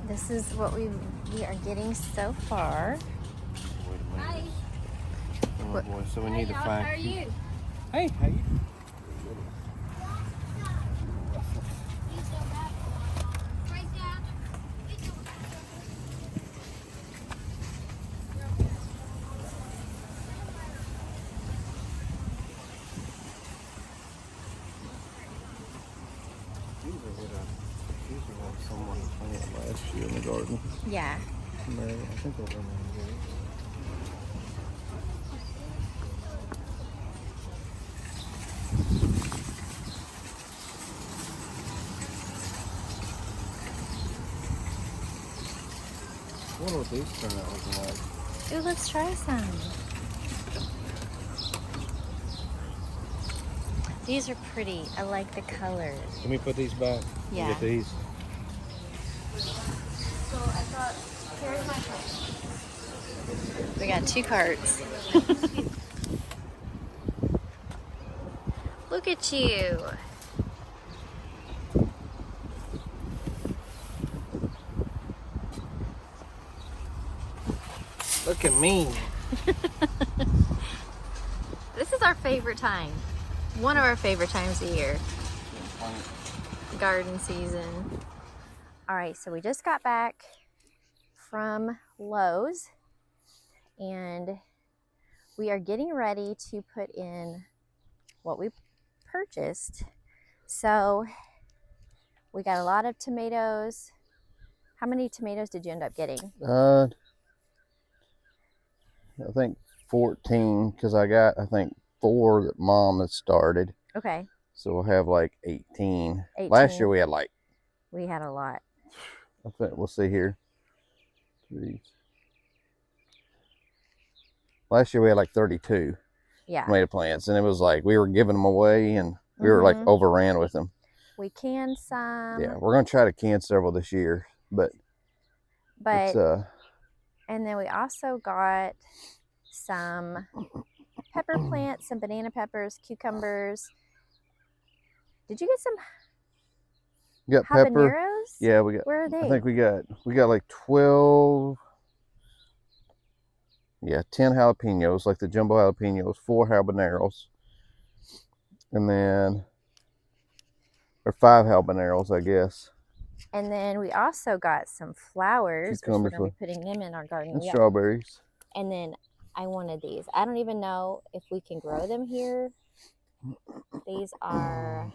This is what we are getting so far. Wait a minute. Hi. Oh boy, so we need to How find. are you? Hey, how you? These are what someone planted last year in the garden. Yeah. Mary, I think those are mangoes. What will these turn out looking like? Ooh, let's try some. These are pretty. I like the colors. Let me put these back. Yeah. Get these. So I thought, here's my card. We got 2 carts. Look at you. Look at me. This is our favorite time. One of our favorite times of year. Garden season. All right, so we just got back from Lowe's and we are getting ready to put in what we purchased. So we got a lot of tomatoes. How many tomatoes did you end up getting? I think 14 because I got, I think, 4 that Mom had started. Okay. So we'll have like 18. 18. Last year we had like, We had a lot. I think, we'll see here. 3. Last year we had like 32 Yeah. tomato plants, and it was like we were giving them away, and we were like overran with them. We canned some. Yeah, we're gonna try to can several this year, but it's, and then we also got some pepper plants, some banana peppers, cucumbers. Did you get some we got pepper. habaneros? Yeah, we got. Where are they? I think we got like 12. Yeah, 10 jalapenos, like the jumbo jalapenos, 4 habaneros, and then or 5 habaneros, I guess. And then we also got some flowers, which we're going to be putting them in our garden. And strawberries. And then I wanted these. I don't even know if we can grow them here. These are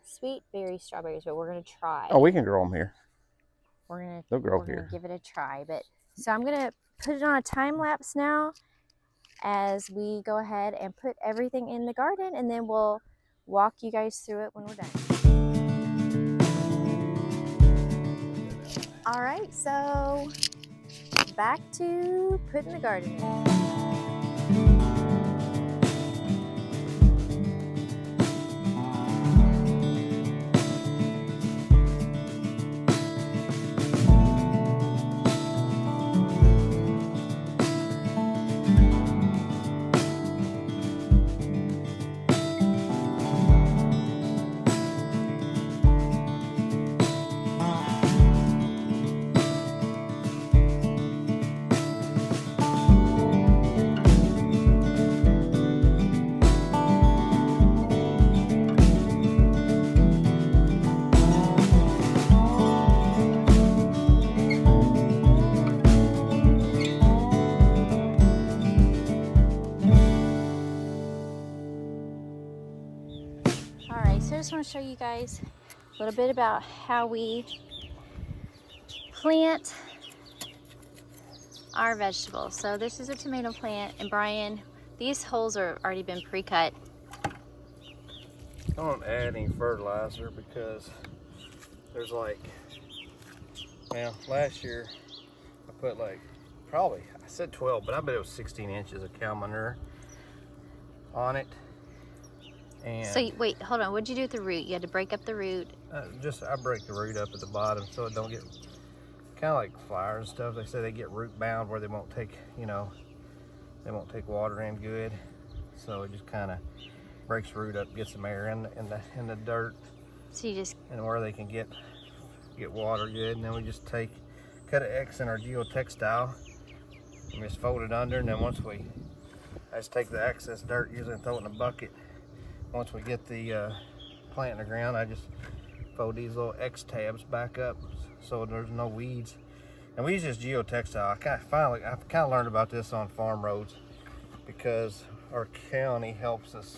sweet berry strawberries, but we're going to try. Oh, we can grow them here. They'll grow we're here. Gonna give it a try. But so I'm going to put it on a time lapse now as we go ahead and put everything in the garden, and then we'll walk you guys through it when we're done. All right, so back to putting the garden in. I just want to show you guys a little bit about how we plant our vegetables. So this is a tomato plant, and Brian, these holes are already been pre-cut. I don't add any fertilizer because there's like, well, last year I put like, probably, I said 12, but I bet it was 16 inches of cow manure on it. And so wait, hold on. What'd you do with the root? You had to break up the root. I break the root up at the bottom so it don't get kind of like flowers and stuff. They say they get root bound where they won't take, they won't take water in good. So it just kind of breaks the root up, gets some air in the dirt. So you just, and where they can get water good, and then we just take cut an X in our geotextile and just fold it under, and then I just take the excess dirt, usually and throw it in a bucket. Once we get the plant in the ground, I just fold these little X tabs back up so there's no weeds. And we use this geotextile. I've kind of learned about this on farm roads because our county helps us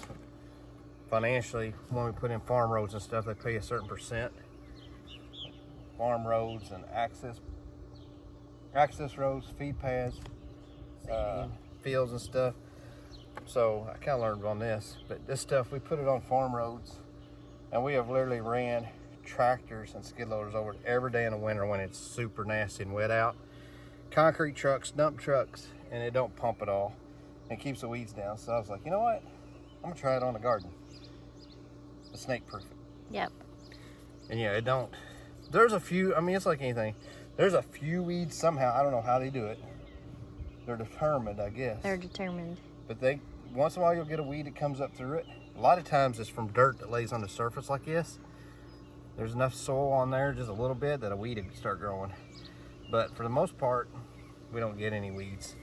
financially when we put in farm roads and stuff. They pay a certain percent. Farm roads and access roads, feed paths, fields and stuff. So I kind of learned on this, but this stuff, we put it on farm roads, and we have literally ran tractors and skid loaders over it every day in the winter when it's super nasty and wet out. Concrete trucks, dump trucks, and it don't pump at all. It keeps the weeds down. So I was like, you know what? I'm gonna try it on the garden. It's snake proof it. Yep. And yeah, it don't. There's a few, I mean, it's like anything. There's a few weeds somehow, I don't know how they do it. They're determined, I guess. They're determined. But once in a while you'll get a weed that comes up through it. A lot of times it's from dirt that lays on the surface like this. There's enough soil on there, just a little bit, that a weed would start growing. But for the most part, we don't get any weeds.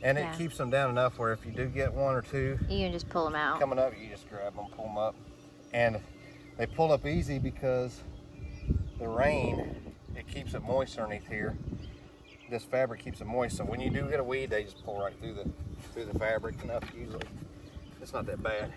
And it keeps them down enough where if you do get one or two, you can just pull them out. Coming up, you just grab them, pull them up. And they pull up easy because the rain, it keeps it moist underneath here. This fabric keeps it moist, so when you do get a weed, they just pull right through the fabric enough usually. It's not that bad.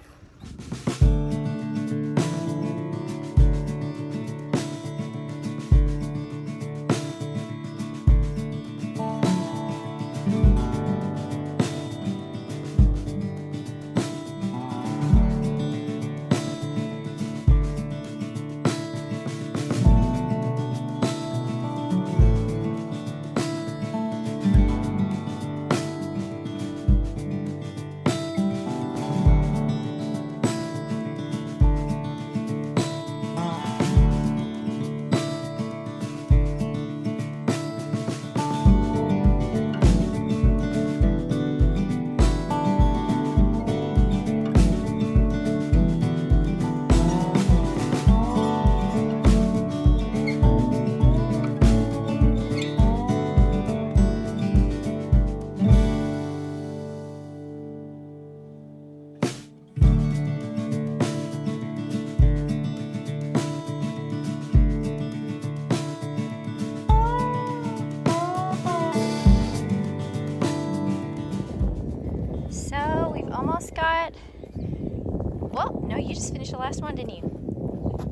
Well, no, you just finished the last one, didn't you?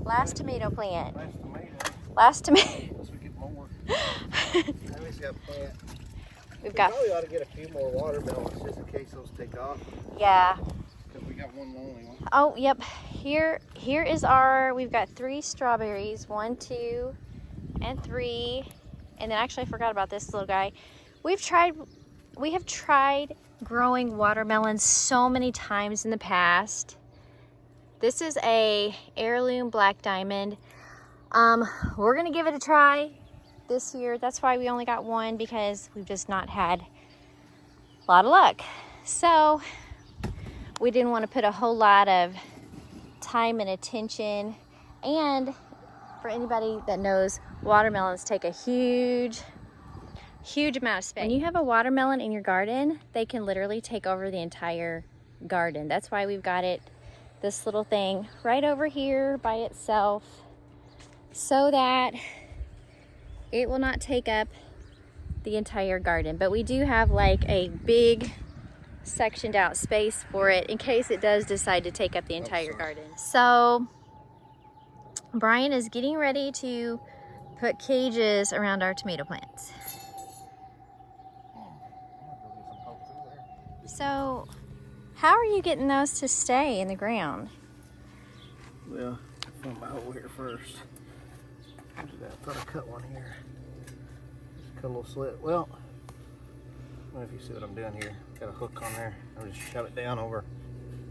Last tomato plant. Last tomato. Last tomato. Unless we get more. Now we've got plant. We've got. Probably ought to get a few more watermelons just in case those take off. Yeah. Because we got one lonely one. Oh, yep. Here is our. We've got 3 strawberries. 1, 2, and 3. And then actually I forgot about this little guy. We have tried growing watermelons so many times in the past. This is a heirloom black diamond. We're gonna give it a try this year. That's why we only got one, because we've just not had a lot of luck. So we didn't want to put a whole lot of time and attention. And for anybody that knows, watermelons take a huge amount of space. When you have a watermelon in your garden, they can literally take over the entire garden. That's why we've got this little thing right over here by itself, so that it will not take up the entire garden. But we do have like a big sectioned out space for it in case it does decide to take up the entire garden. So Brian is getting ready to put cages around our tomato plants. So how are you getting those to stay in the ground? Well, I found my hole here first. I thought I cut one here. Just cut a little slit. Well, I don't know if you see what I'm doing here. Got a hook on there. I'm just shove it down over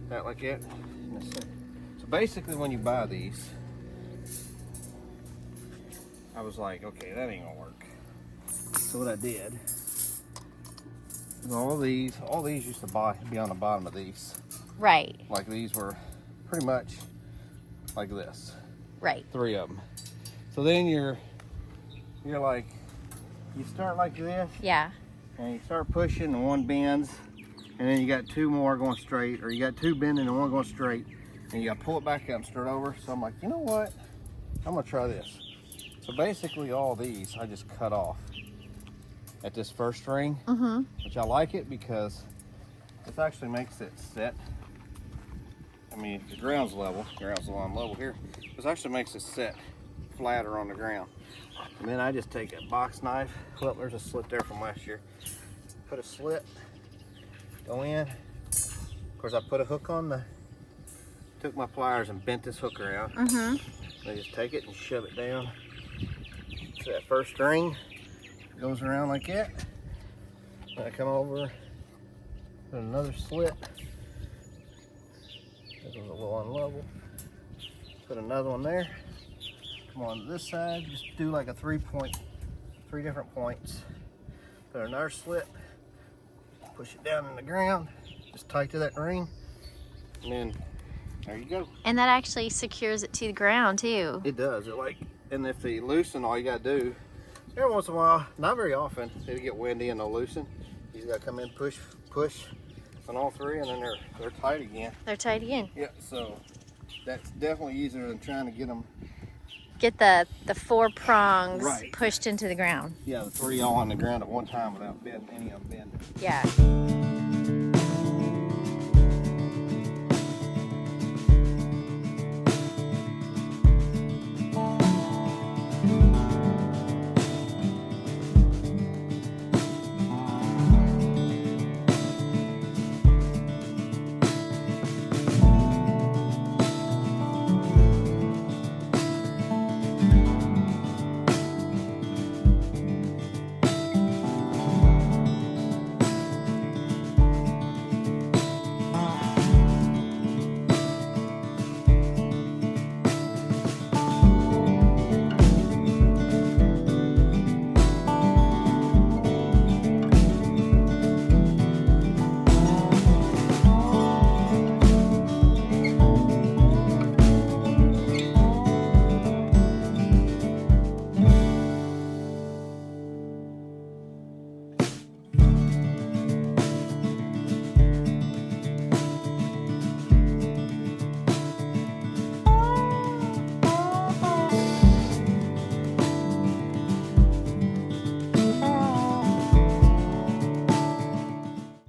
that like that. So basically when you buy these, I was like, okay, that ain't gonna work. So what I did, all these used to be on the bottom of these. Right. Like these were pretty much like this. Right. 3 of them. So then you're like, you start like this, Yeah. and you start pushing and one bends, and then you got two more going straight, or you got two bending and one going straight, and you got to pull it back up and start over. So I'm like, you know what? I'm gonna try this. So basically all these I just cut off at this first ring, which I like it because this actually makes it set. I mean, the ground's level, I'm level here. This actually makes it set flatter on the ground. And then I just take a box knife. Well, there's a slit there from last year. Put a slit, go in. Of course, I put a hook on the, took my pliers and bent this hook around. I just take it and shove it down. So that first string goes around like that. Then I come over, put another slit. This was a little unlevel. Put another one there. Come on to this side, just do like a 3 different points. Put another slit, push it down in the ground, just tight to that ring, and then there you go. And that actually secures it to the ground too. It does. It like, and if they loosen, all you gotta do, every once in a while, not very often, it'll get windy and they'll loosen. You just gotta come in, push on all three, and then they're tight again. They're tight again. Yeah, so that's definitely easier than trying to get them. Get the 4 prongs Right. pushed into the ground. Yeah, the three all on the ground at one time without bending any of them bending. Yeah.